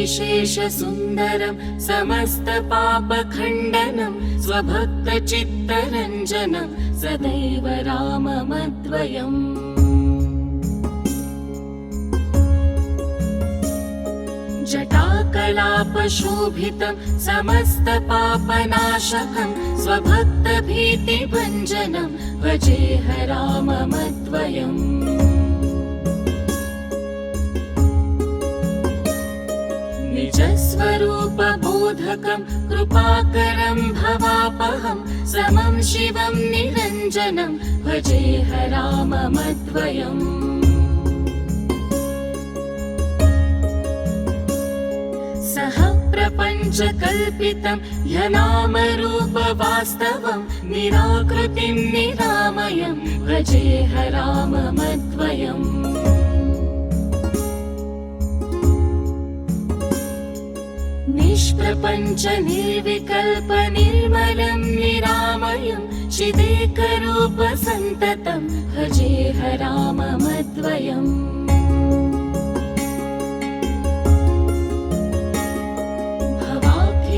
विशेषसुन्दरं समस्तपापखण्डनं स्वभक्तचित्तरञ्जनं सदैव राममद्वयम्। जटाकलापशोभितं समस्तपापनाशकं स्वभक्तभीतिभञ्जनं भजेह राममद्वयम्। निजस्वरूपबोधकं कृपाकरं भवापहं समं शिवं निरञ्जनं भजेह राममद्वयम्। सह प्रपञ्चकल्पितं ह्यनामरूपवास्तवं निराकृतिं निरामयं भजेह राममद्वयम्। निष्प्रपञ्च निर्विकल्प निर्मलं निरामयं चिदेकरूपसन्ततं भजेह राममद्वयम्।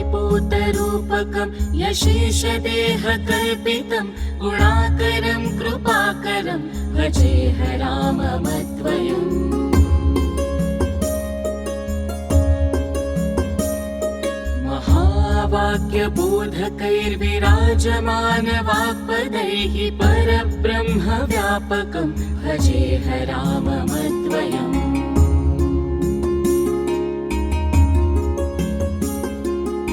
भवाब्धिपूतरूपकं यशेषदेहकल्पितं गुणाकरं कृपाकरं भजेह राममद्वयम्। वाक्यबोधकैर्विराजमानवाक्पदैः परब्रह्मव्यापकं भजेह राममद्वयम्।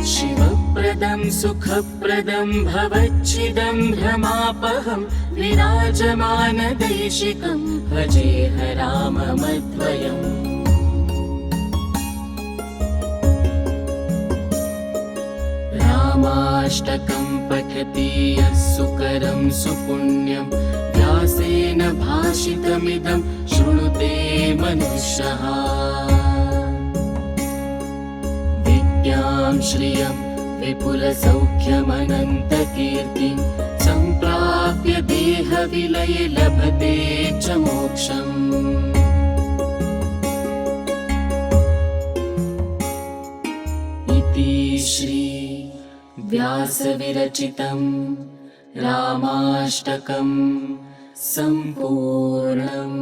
शिवप्रदं सुखप्रदं भवच्छिदं भ्रमापहं विराजमानदैशिकं भजेह राममद्वयम्। रामाष्टकं पठति यः सुकरं सुपुण्यं व्यासेन भाषितमिदं शृणुते मनुष्यः। विद्यां श्रियं विपुलसौख्यमनन्तकीर्तिं सम्प्राप्य देहविलये लभते च मोक्षम्। इति श्री व्यासविरचितं रामाष्टकं सम्पूर्णम्।